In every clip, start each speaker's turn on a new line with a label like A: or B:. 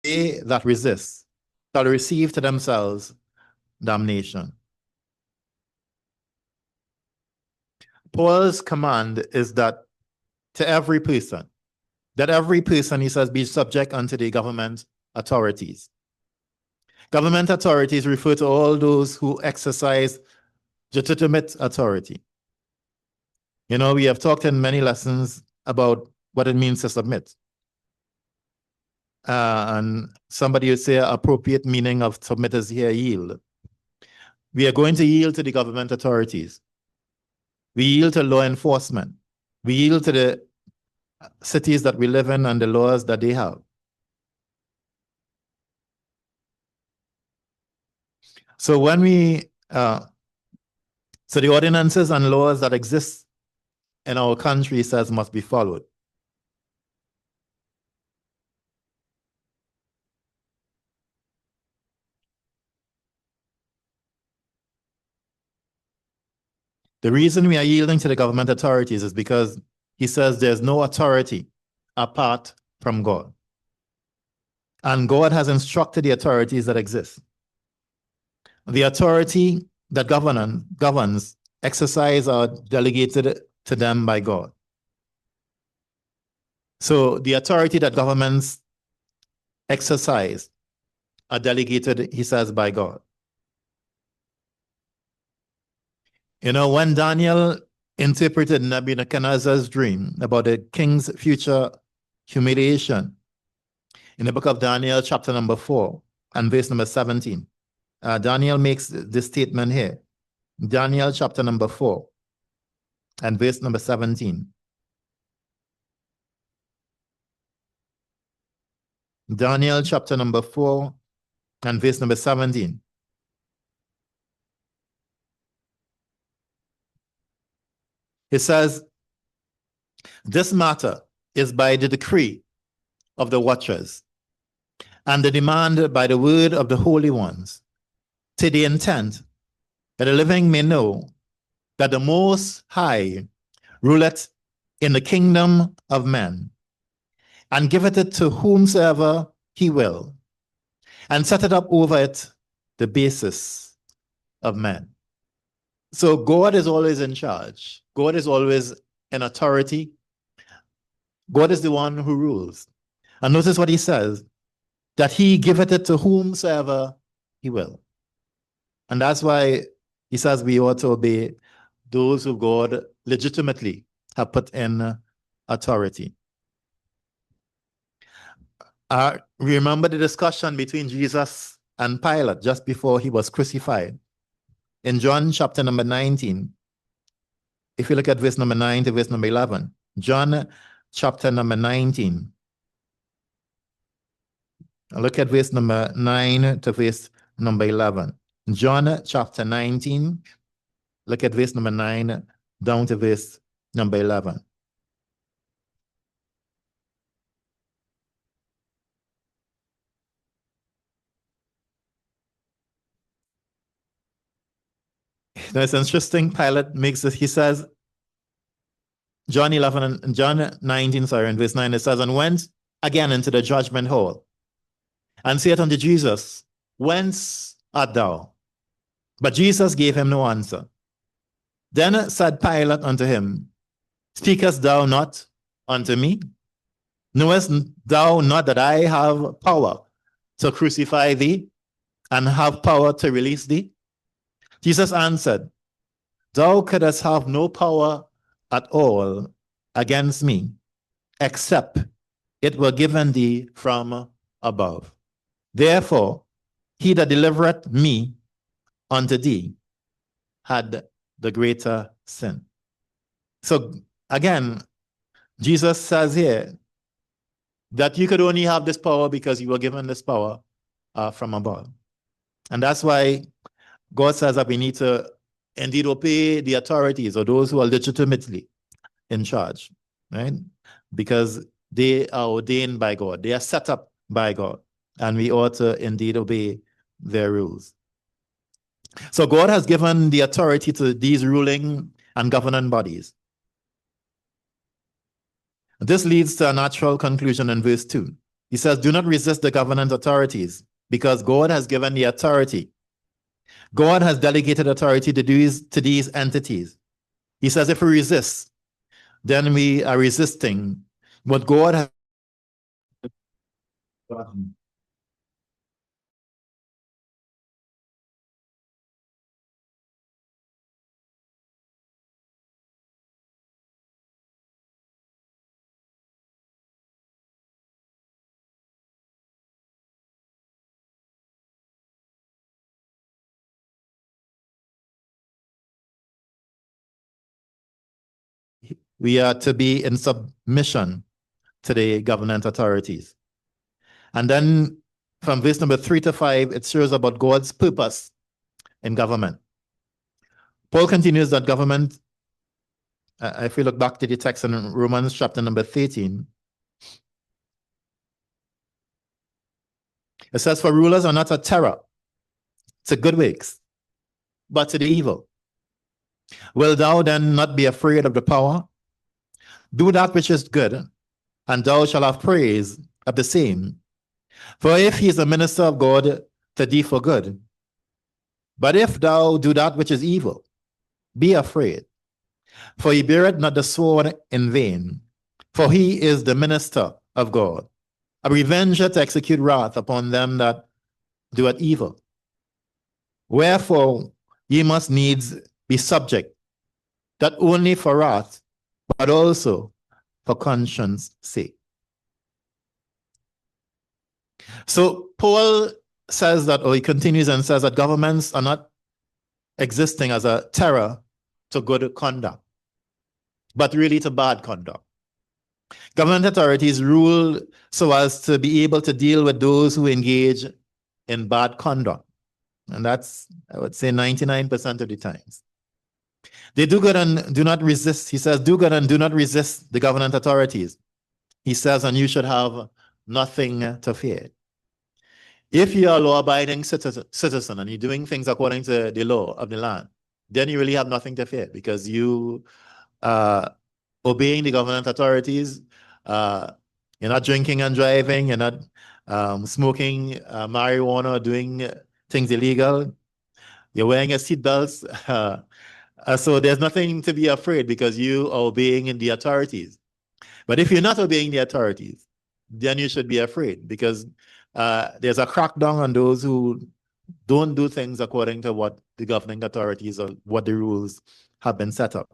A: they that resist shall receive to themselves damnation. Paul's command is that to every person, he says, be subject unto the government authorities. Government authorities refer to all those who exercise legitimate authority. You know, we have talked in many lessons about what it means to submit. And somebody would say appropriate meaning of submit is here yield. We are going to yield to the government authorities. We yield to law enforcement. We yield to the cities that we live in and the laws that they have. So when so the ordinances and laws that exist in our country says must be followed. The reason we are yielding to the government authorities is because he says there's no authority apart from God. And God has instructed the authorities that exist. The authority that governs exercise are delegated to them by God. So the authority that governments exercise are delegated, he says, by God. You know, when Daniel interpreted Nebuchadnezzar's dream about the king's future humiliation in the book of Daniel, chapter number 4 and verse number 17, Daniel makes this statement here. Daniel chapter number 4 and verse number 17. Daniel chapter number 4 and verse number 17. It says, this matter is by the decree of the watchers and the demand by the word of the holy ones, to the intent that the living may know that the Most High ruleth in the kingdom of men, and giveth it to whomsoever he will, and set it up over it the basis of men. So God is always in charge. God is always in authority. God is the one who rules. And notice what he says, that he giveth it to whomsoever he will. And that's why he says we ought to obey those who God legitimately have put in authority. Remember the discussion between Jesus and Pilate just before he was crucified. In John chapter number 19, if you look at verse number 9 to verse number 11, John chapter number 19, look at verse number 9 to verse number 11. John chapter 19, look at verse number 9 down to verse number 11. Now it's interesting. Pilate makes it, he says, John 11 and John 19, sorry, in verse 9, it says, and went again into the judgment hall, and said unto Jesus, whence art thou? But Jesus gave him no answer. Then said Pilate unto him, speakest thou not unto me? Knowest thou not that I have power to crucify thee, and have power to release thee? Jesus answered, thou couldst have no power at all against me, except it were given thee from above. Therefore, he that delivereth me unto thee had the greater sin. So again, Jesus says here that you could only have this power because you were given this power from above. And that's why God says that we need to indeed obey the authorities or those who are legitimately in charge, right? Because they are ordained by God. They are set up by God. And we ought to indeed obey their rules. So God has given the authority to these ruling and governing bodies. This leads to a natural conclusion in verse 2. He says, do not resist the government authorities because God has given the authority. God has delegated authority to these entities. He says, if we resist, then we are resisting what God has. We are to be in submission to the government authorities. And then from verse number 3 to 5, it shows about God's purpose in government. Paul continues that government, if we look back to the text in Romans chapter number 13, it says, for rulers are not a terror to good works, but to the evil. Will thou then not be afraid of the power? Do that which is good, and thou shalt have praise of the same. For if he is a minister of God to thee for good, but if thou do that which is evil, be afraid. For he beareth not the sword in vain, for he is the minister of God, a revenger to execute wrath upon them that do it evil. Wherefore ye must needs be subject, not only for wrath, but also for conscience sake. So Paul says that, or he continues and says that governments are not existing as a terror to good conduct, but really to bad conduct. Government authorities rule so as to be able to deal with those who engage in bad conduct. And that's, I would say, 99% of the times. They do good and do not resist. He says, do good and do not resist the government authorities. He says, and you should have nothing to fear. If you are a law-abiding citizen and you're doing things according to the law of the land, then you really have nothing to fear because you are obeying the government authorities. You're not drinking and driving. You're not smoking marijuana or doing things illegal. You're wearing your seatbelts. So there's nothing to be afraid because you are obeying the authorities. But if you're not obeying the authorities, then you should be afraid because there's a crackdown on those who don't do things according to what the governing authorities or what the rules have been set up.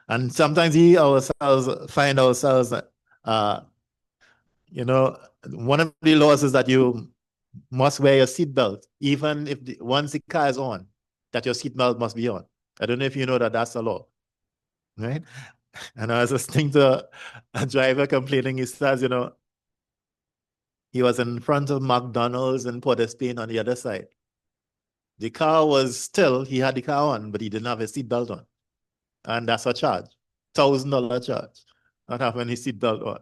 A: And sometimes we ourselves find ourselves, one of the laws is that you must wear your seatbelt, even if once the car is on, that your seatbelt must be on. I don't know if you know that that's a law, right? And I was listening to a driver complaining. He says, he was in front of McDonald's in Port of Spain on the other side. The car was still, he had the car on, but he didn't have his seatbelt on. And that's a charge, $1,000 charge, not having his seatbelt on.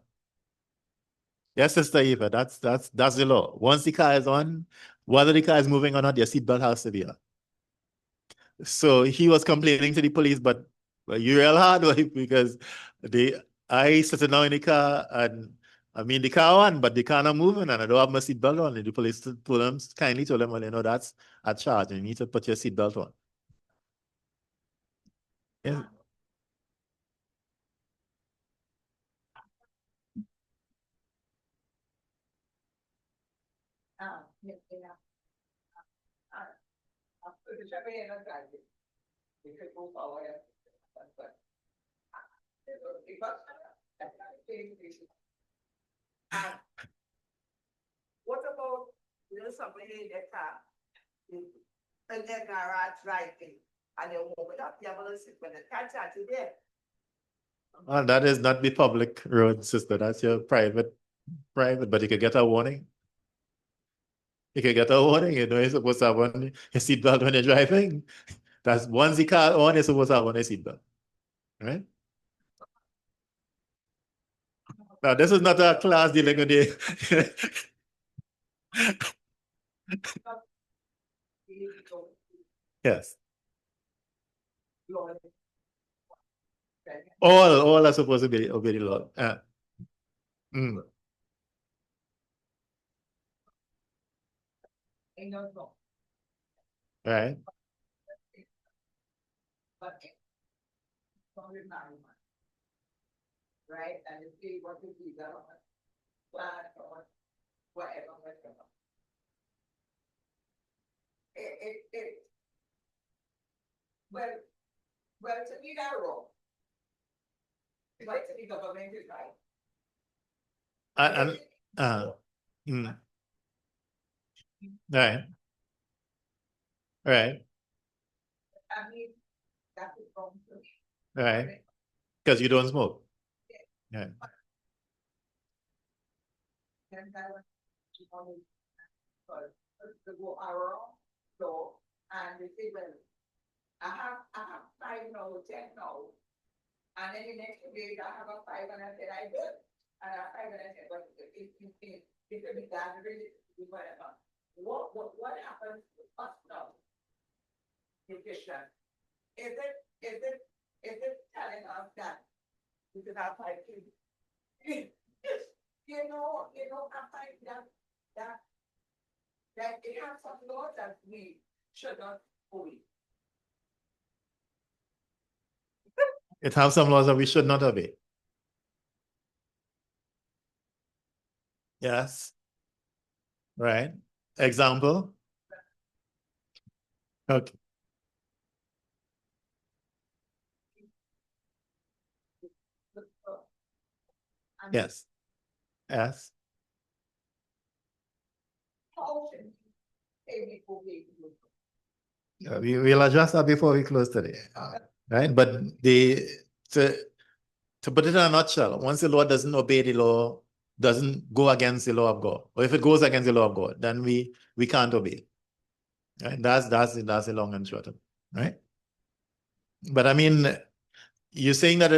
A: Yes, Sister Eva, that's the law. Once the car is on, whether the car is moving or not, your seatbelt has to be on. So he was complaining to the police, but you real hard because I sitting down in the car and I mean the car on, but the car not moving and I don't have my seatbelt on. And the police kindly told him, well, that's a charge. You need to put your seatbelt on. Yeah.
B: What about somebody in their car in their garage driving and they walk up the ambulance when the car charge is there?
A: Well, that is not the public road, sister. That's your private, but you could get a warning. You could get a warning, you're supposed to have on your seatbelt when you're driving. That's once the car on, you're supposed to have on a seatbelt. Right? Now, this is not a class dealing with the yes. All are supposed to be obey the law. Mm.
B: I don't know.
A: Right.
B: But from the marijuana, right? And if they want to be government plan or whatever. Well, to me that wrong. Right, to the government is right.
A: And right. Right.
B: I mean, that is wrong to me.
A: Right. Because you don't smoke. Yeah.
B: And that was to go around, so, and they say, well, I have 5 now, 10 now. And then the next day I have a 5 and I said I did. And I have 5 and I said, but it will be done really whatever. What happens to us now? Nutrition. Is it telling us that we should have 5 kids? You know, I find that it has some laws that we should not obey.
A: It has some laws that we should not obey. Yes. Right. Example. Okay. Yes. Yes. We'll address that before we close today. Right. But to put it in a nutshell, once the law doesn't obey the law, doesn't go against the law of God, or if it goes against the law of God, then we can't obey. Right? That's the long and short of it, right? But I mean, you're saying that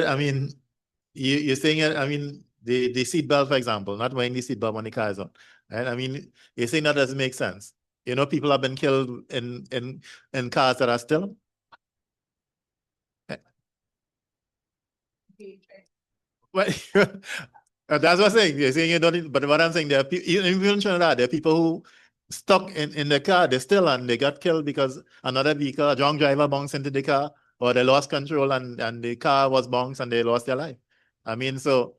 A: you're saying it, the seatbelt, for example, not wearing the seatbelt when the car is on. Right? I mean, you're saying that doesn't make sense. You know, people have been killed in cars that are still. Well, that's what I'm saying. You're saying you don't, but what I'm saying, there are people, even in Trinidad, there are people who stuck in the car, they're still, and they got killed because another vehicle, a drunk driver bounced into the car, or they lost control and the car was bounced and they lost their life. I mean, so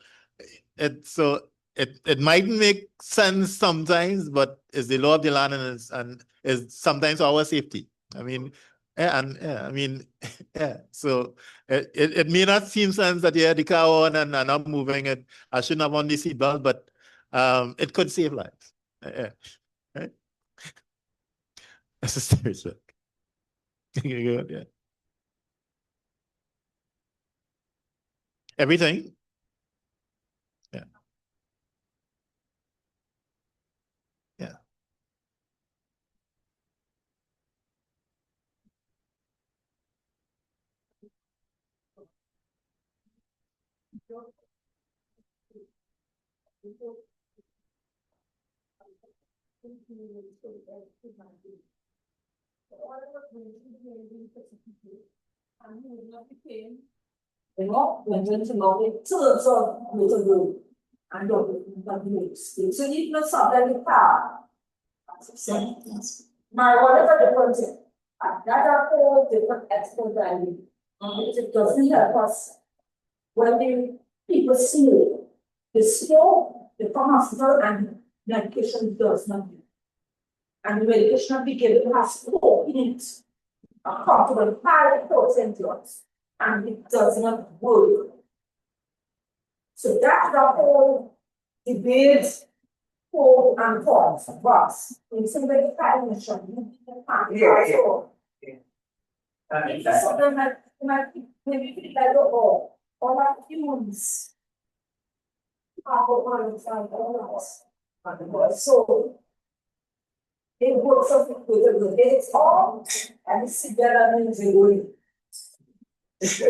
A: it mightn't make sense sometimes, but it's the law of the land and is sometimes our safety. I mean, so it may not seem sense that the car on and I'm moving it. I shouldn't have on the seatbelt, but it could save lives. Right? That's a serious work. Yeah. Everything. Yeah. Yeah.
C: And so you know something the car. My whatever the content, another whole different extra value. It doesn't help us when the people see it. The skill, the pharmaceutical and medication does nothing. And the medication be given has 4 in it. A comfortable 5% drugs. And it does not work. So that's the whole debate for and cons for us. In somebody mission, so then maybe feel like all our humans are all us. So it works out with the dates all and it's together and it's going.
A: So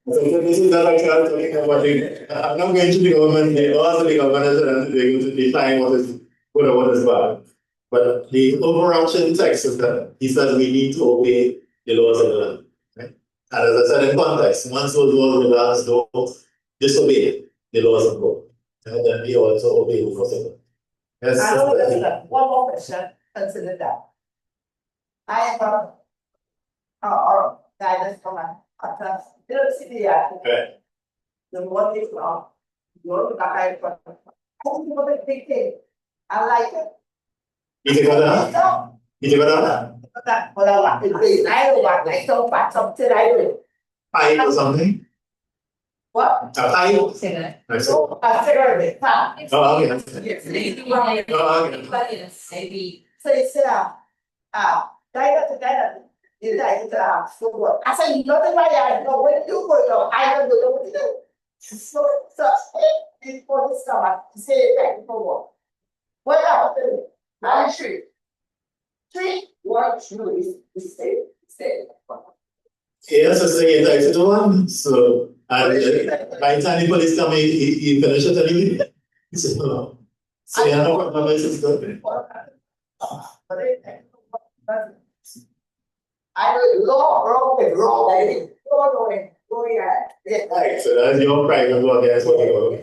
A: this is not like I'm talking about I'm not going to the government, the laws of the government and they're going to define what is good or what is bad. But the overarching text is that he says we need to obey the laws of the land. Right? And as I said in context, once those laws of the land don't disobey the laws of God, then we also obey the laws of God. Yes.
C: I know that's that. One more question, consider that. I have guidance from my city,
A: Okay.
C: the one is wrong. You're the guy for. I think about the big thing. I like it. That, but I want to be, I don't want like so far, something I do.
A: Pipe or something?
C: What?
A: A pipe? I said.
C: No, I figured it, huh?
A: Oh, okay.
C: Yes.
A: Oh, okay.
C: Maybe. So you say, that is like, so I say, nothing like I know when you go, I don't know what to do. So, before this summer, say, like, for what? What happened? I'm sure. 3, 1, 2, stay.
A: Yes, I say it like to one. So, by the time the police come, he finish it anyway. So, you know what my is good.
C: I will go,
A: Right, so that's your private one, that's what you go.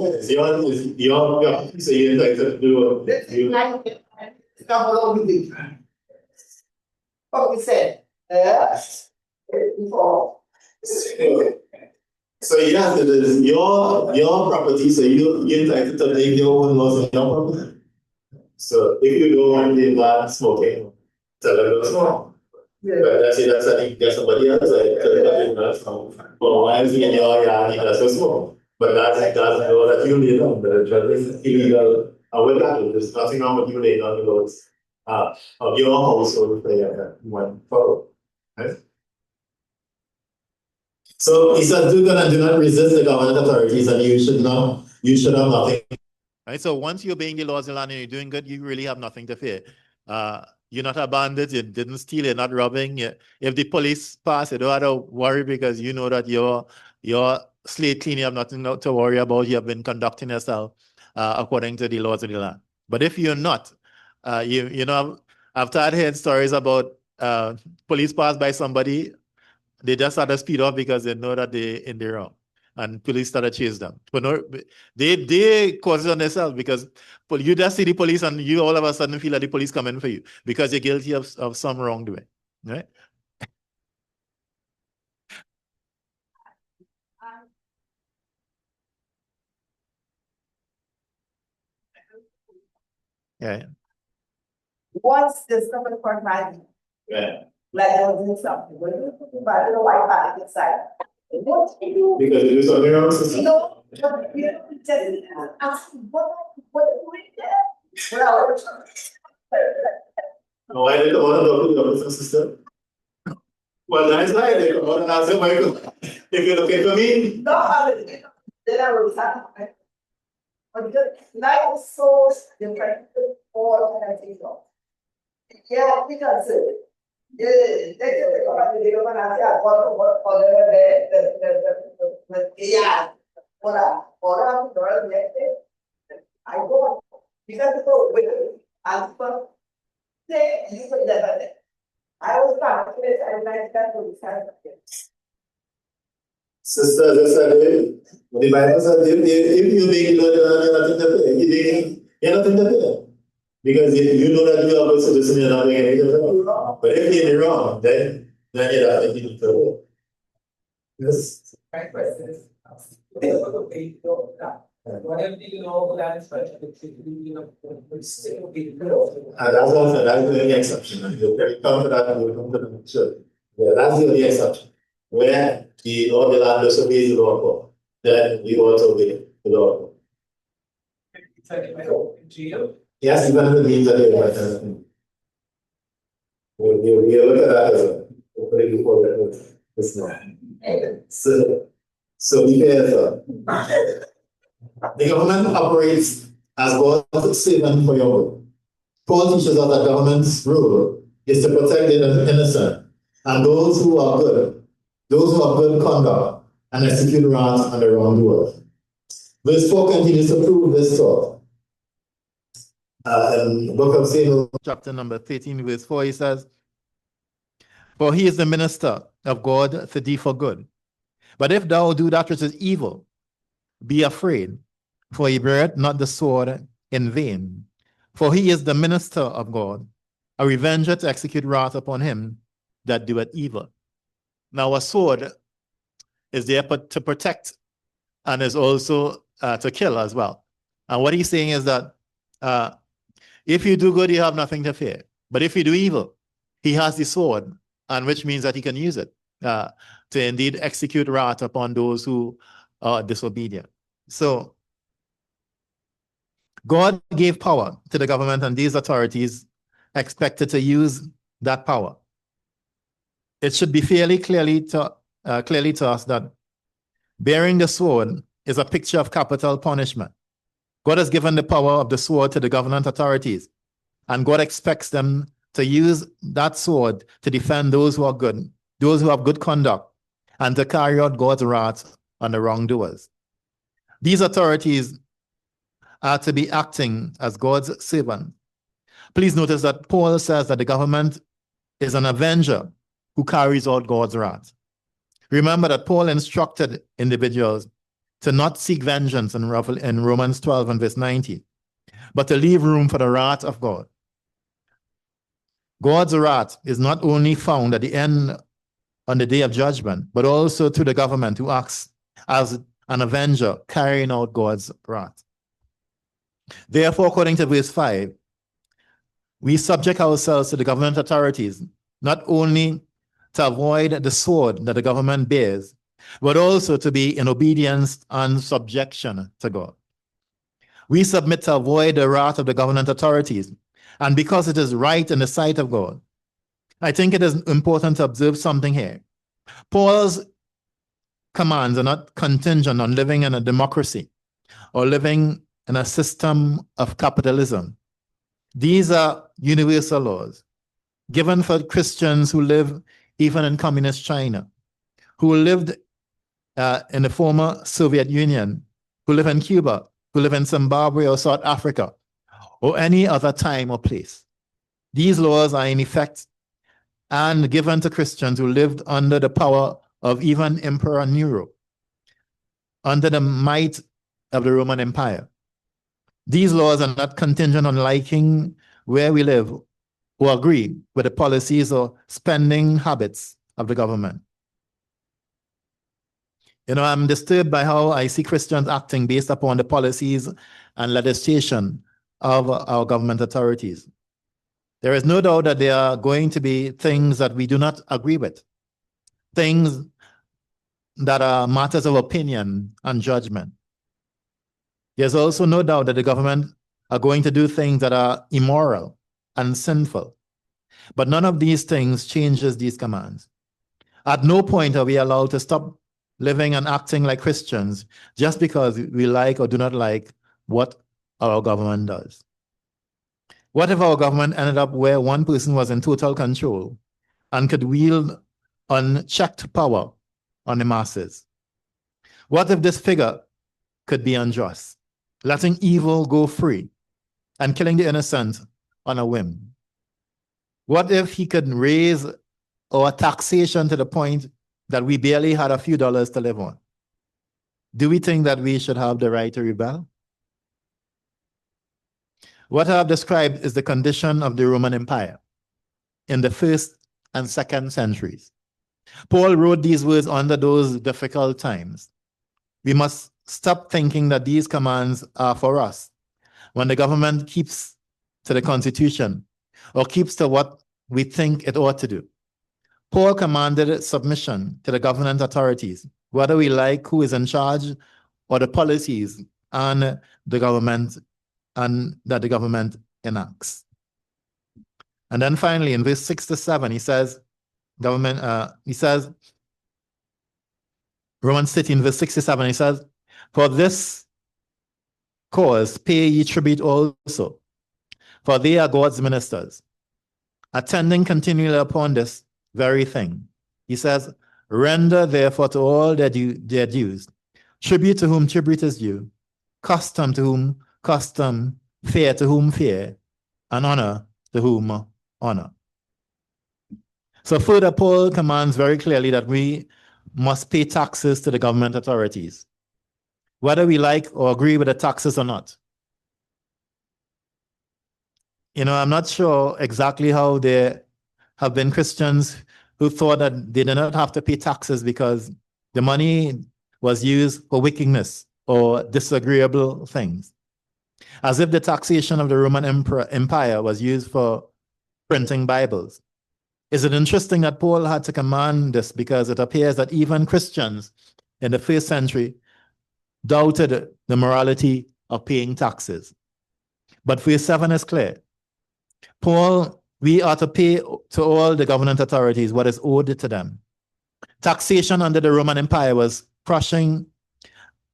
A: It's your, so you like to do
C: What we said, before.
A: So yeah, it is your property, so you're entitled to make your own laws on your property. So if you don't want the man smoking, tell them to smoke. But that's I think there's somebody else like well, why is he in your yard? He doesn't smoke. But that doesn't know that you lay down. The drug is illegal. And with that, there's nothing wrong with you laying on the roads of your household for one follow. Right? So he said, do not resist the government authorities, and you should have nothing. Right. So once you're obeying the laws of the land and you're doing good, you really have nothing to fear. You're not a bandit, you didn't steal, you're not robbing. If the police pass, you don't have to worry because you know that you're slate clean, you have nothing to worry about. You have been conducting yourself according to the laws of the land. But if you're not, you know, I've started hearing stories about police pass by somebody, they just had to speed up because they know that they're in the wrong. And police started chase them. But no, they cause it on themselves because you just see the police and you all of a sudden feel that the police coming for you because you're guilty of some wrongdoing, right? Yeah.
C: Once there's somebody for my,
A: Yeah.
C: like I was doing something, but you don't know why back inside. What do you do?
A: Because you do something wrong, sister.
C: No, you just ask what do we do? Well,
A: No, I didn't want to talk to your sister. Well, that's right. They come out and ask you, Michael, if you're looking for me.
C: no, then I will start. But the life is so different all and I think so. Yeah, because they go and ask what yeah, I go because the go with answer. Say you put that. I was part of it and I got to decide.
A: Sister, just the Bible says if you make it, you're nothing to pay. You're nothing to pay. Because you know that you are a citizen, you're not doing anything wrong. But if you're in the wrong, then you're not making it to pay. Yes.
D: Right question is, whatever you know, that is right.
A: And that's also that's the only exception. You're very confident that you'll come to the church. Yeah, that's the only exception. Where the law of the land disobeys the law, then you also obey the law.
D: It's like if I go in jail.
A: Yes, even if it means that you're we look at that as a pretty important this now. So be careful. The government operates as God's servant for your good. Paul teaches us that government's role is to protect the innocent and those who are good, those who have good conduct and execute wrongs on the wrongdoers. Verse 4 continues to prove this thought. In the book of Samuel, chapter number 13, verse 4, he says, "For he is the minister of God to thee for good. But if thou do that which is evil, be afraid, for he beareth not the sword in vain. For he is the minister of God, a revenger to execute wrath upon him that doeth evil. Now a sword is there to protect and is also to kill as well. And what he's saying is that if you do good, you have nothing to fear. But if you do evil, he has the sword, and which means that he can use it to indeed execute wrath upon those who are disobedient. So God gave power to the government, and these authorities expected to use that power. It should be fairly clearly to us that bearing the sword is a picture of capital punishment. God has given the power of the sword to the government authorities, and God expects them to use that sword to defend those who are good, those who have good conduct, and to carry out God's wrath on the wrongdoers. These authorities are to be acting as God's servant. Please notice that Paul says that the government is an avenger who carries out God's wrath. Remember that Paul instructed individuals to not seek vengeance in Romans 12 and verse 19, but to leave room for the wrath of God. God's wrath is not only found at the end on the day of judgment, but also to the government who acts as an avenger carrying out God's wrath. Therefore, according to verse 5, we subject ourselves to the government authorities, not only to avoid the sword that the government bears, but also to be in obedience and subjection to God. We submit to avoid the wrath of the government authorities, and because it is right in the sight of God. I think it is important to observe something here. Paul's commands are not contingent on living in a democracy or living in a system of capitalism. These are universal laws given for Christians who live even in communist China, who lived in the former Soviet Union, who live in Cuba, who live in Zimbabwe or South Africa, or any other time or place. These laws are in effect and given to Christians who lived under the power of even Emperor Nero, under the might of the Roman Empire. These laws are not contingent on liking where we live or agree with the policies or spending habits of the government. You know, I'm disturbed by how I see Christians acting based upon the policies and legislation of our government authorities. There is no doubt that there are going to be things that we do not agree with, things that are matters of opinion and judgment. There's also no doubt that the government are going to do things that are immoral and sinful. But none of these things changes these commands. At no point are we allowed to stop living and acting like Christians just because we like or do not like what our government does. What if our government ended up where one person was in total control and could wield unchecked power on the masses? What if this figure could be unjust, letting evil go free and killing the innocent on a whim? What if he could raise our taxation to the point that we barely had a few dollars to live on? Do we think that we should have the right to rebel? What I have described is the condition of the Roman Empire in the 1st and 2nd centuries. Paul wrote these words under those difficult times. We must stop thinking that these commands are for us when the government keeps to the Constitution or keeps to what we think it ought to do. Paul commanded submission to the government authorities, whether we like who is in charge or the policies and the government and that the government enacts. And then finally, in verse 6 to 7, he says, Romans 13, verse 67, he says, for this cause pay ye tribute also, for they are God's ministers, attending continually upon this very thing. He says, render therefore to all their dues, tribute to whom tribute is due, custom to whom custom, fear to whom fear, and honor to whom honor. So further, Paul commands very clearly that we must pay taxes to the government authorities, whether we like or agree with the taxes or not. I'm not sure exactly how there have been Christians who thought that they did not have to pay taxes because the money was used for wickedness or disagreeable things, as if the taxation of the Roman Empire was used for printing Bibles. Is it interesting that Paul had to command this because it appears that even Christians in the first century doubted the morality of paying taxes? But verse 7 is clear. Paul, we are to pay to all the government authorities what is owed to them. Taxation under the Roman Empire was crushing,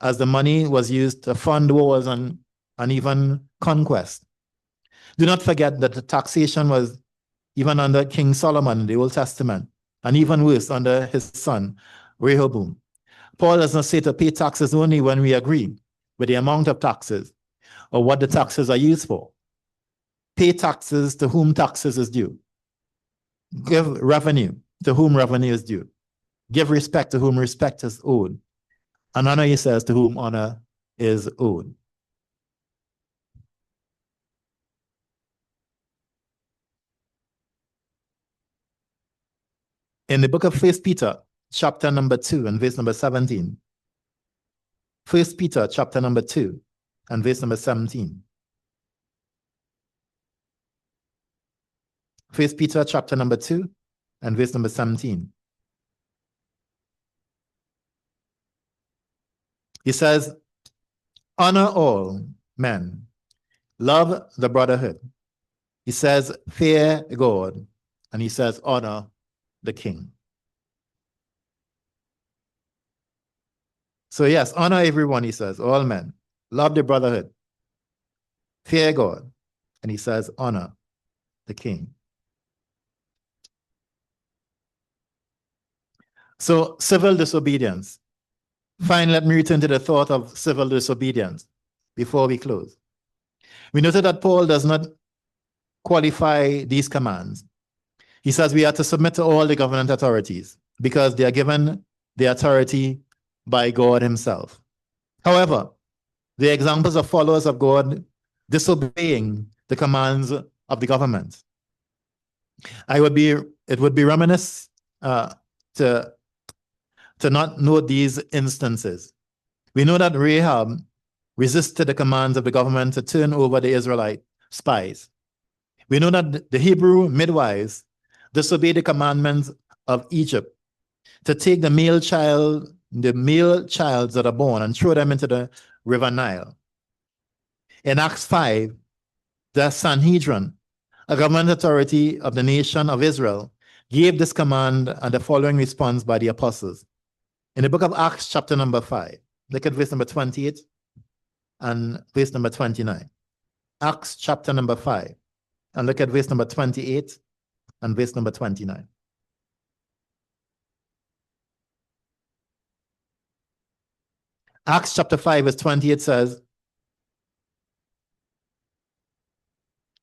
A: as the money was used to fund wars and even conquest. Do not forget that the taxation was even under King Solomon in the Old Testament, and even worse under his son, Rehoboam. Paul does not say to pay taxes only when we agree with the amount of taxes or what the taxes are used for. Pay taxes to whom taxes is due. Give revenue to whom revenue is due. Give respect to whom respect is owed. And honor, he says, to whom honor is owed. In the book of 1 Peter, chapter number 2 and verse number 17. 1 Peter, chapter number 2 and verse number 17. 1 Peter, chapter number 2 and verse number 17. He says, honor all men, love the brotherhood. He says, fear God, and he says, honor the king. So yes, honor everyone, he says, all men, love the brotherhood, fear God, and he says, honor the king. So civil disobedience. Fine, let me return to the thought of civil disobedience before we close. We noted that Paul does not qualify these commands. He says we are to submit to all the government authorities because they are given the authority by God himself. However, the examples of followers of God disobeying the commands of the government. It would be reminiscent to not note these instances. We know that Rahab resisted the commands of the government to turn over the Israelite spies. We know that the Hebrew midwives disobeyed the commandments of Egypt to take the male childs that are born and throw them into the river Nile. In Acts 5, the Sanhedrin, a government authority of the nation of Israel, gave this command and the following response by the apostles. In the book of Acts, chapter number 5, look at verse number 28 and verse number 29. Acts chapter number 5, and look at verse number 28 and verse number 29. Acts chapter 5, verse 28 says,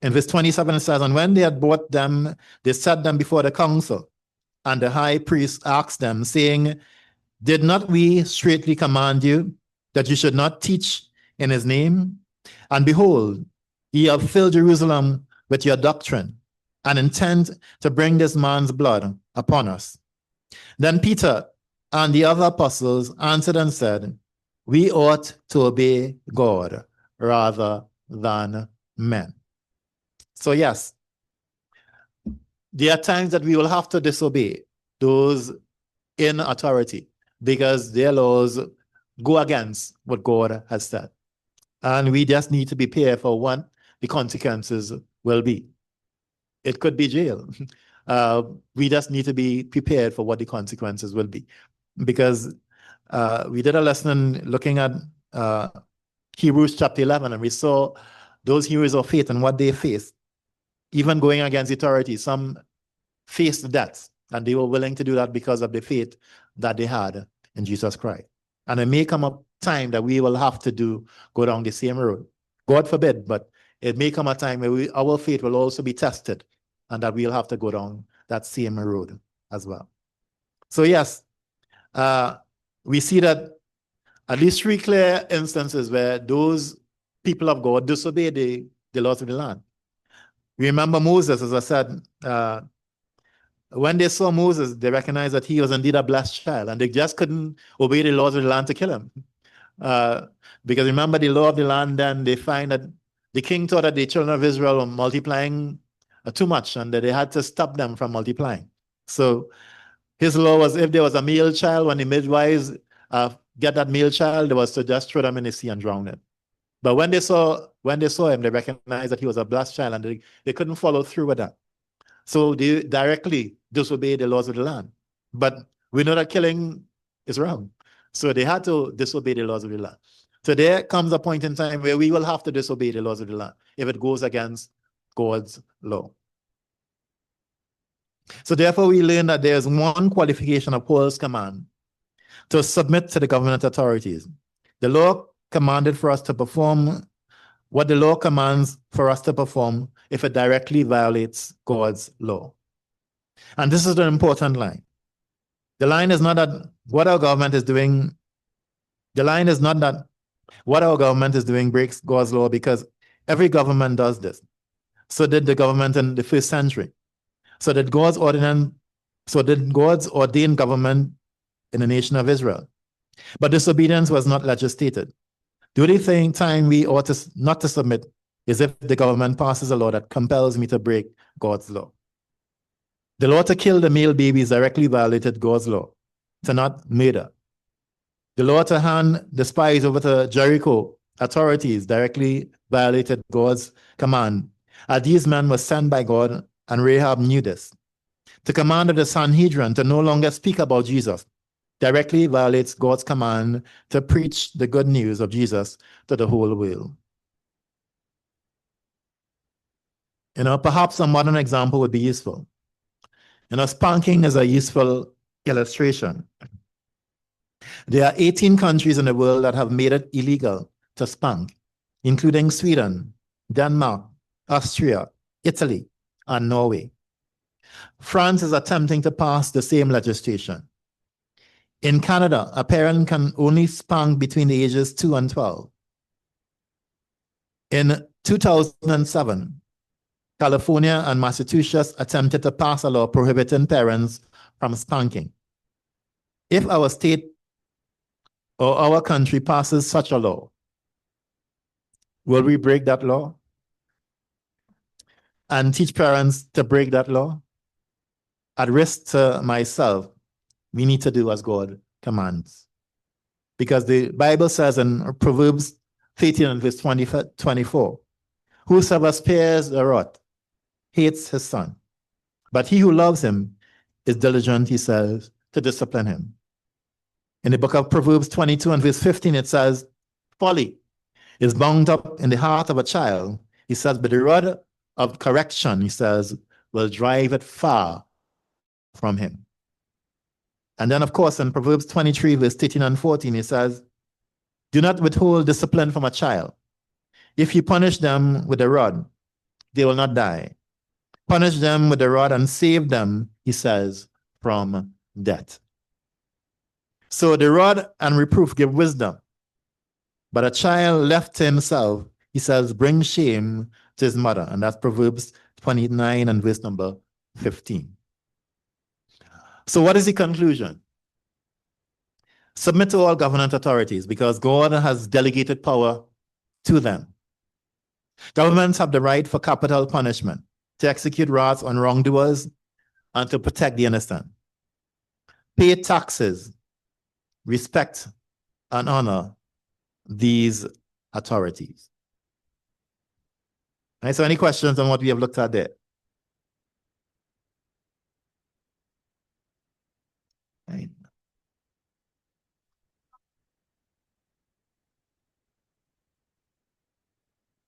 A: in verse 27 it says, and when they had brought them, they set them before the council, and the high priest asked them, saying, did not we straitly command you that you should not teach in his name? And behold, ye have filled Jerusalem with your doctrine, and intend to bring this man's blood upon us. Then Peter and the other apostles answered and said, we ought to obey God rather than men. So yes, there are times that we will have to disobey those in authority, because their laws go against what God has said. And we just need to be prepared for what the consequences will be. It could be jail. We just need to be prepared for what the consequences will be. Because we did a lesson looking at Hebrews chapter 11, and we saw those heroes of faith and what they faced. Even going against authority, some faced death, and they were willing to do that because of the faith that they had in Jesus Christ. And it may come a time that we will have to go down the same road. God forbid, but it may come a time where our faith will also be tested, and that we'll have to go down that same road as well. So yes, we see that at least 3 clear instances where those people of God disobey the laws of the land. Remember Moses, as I said, when they saw Moses, they recognized that he was indeed a blessed child, and they just couldn't obey the laws of the land to kill him. Because remember the law of the land, then they find that the king thought that the children of Israel were multiplying too much, and that they had to stop them from multiplying. So his law was, if there was a male child, when the midwives get that male child, they was to just throw them in the sea and drown it. But when they saw him, they recognized that he was a blessed child, and they couldn't follow through with that. So they directly disobeyed the laws of the land. But we know that killing is wrong. So they had to disobey the laws of the land. So there comes a point in time where we will have to disobey the laws of the land if it goes against God's law. So therefore we learn that there's one qualification of Paul's command: to submit to the government authorities. The law commanded for us to perform what the law commands for us to perform if it directly violates God's law. And this is an important line. The line is not that what our government is doing, the line is not that what our government is doing breaks God's law, because every government does this. So did the government in the first century. So did God's ordained government in the nation of Israel. But disobedience was not legislated. The only time we ought to not to submit is if the government passes a law that compels me to break God's law. The law to kill the male babies directly violated God's law to not murder. The law to hand the spies over to Jericho authorities directly violated God's command, as these men were sent by God, and Rahab knew this. The command of the Sanhedrin to no longer speak about Jesus directly violates God's command to preach the good news of Jesus to the whole world. Perhaps a modern example would be useful. Spanking is a useful illustration. There are 18 countries in the world that have made it illegal to spank, including Sweden, Denmark, Austria, Italy, and Norway. France is attempting to pass the same legislation. In Canada, a parent can only spank between the ages 2 and 12. In 2007, California and Massachusetts attempted to pass a law prohibiting parents from spanking. If our state or our country passes such a law, will we break that law and teach parents to break that law? At risk to myself, we need to do as God commands. Because the Bible says in Proverbs 13 and verse 24, whosoever spares the rod hates his son, but he who loves him is diligent, he says, to discipline him. In the book of Proverbs 22 and verse 15, it says, folly is bound up in the heart of a child, he says, but the rod of correction, he says, will drive it far from him. And then, of course, in Proverbs 23, verse 13 and 14, it says, do not withhold discipline from a child. If you punish them with a rod, they will not die. Punish them with the rod and save them, he says, from death. So the rod and reproof give wisdom. But a child left to himself, he says, bring shame to his mother. And that's Proverbs 29 and verse number 15. So what is the conclusion? Submit to all government authorities because God has delegated power to them. Governments have the right for capital punishment, to execute wrath on wrongdoers, and to protect the innocent. Pay taxes, respect, and honor these authorities. Right, so any questions on what we have looked at there? Right.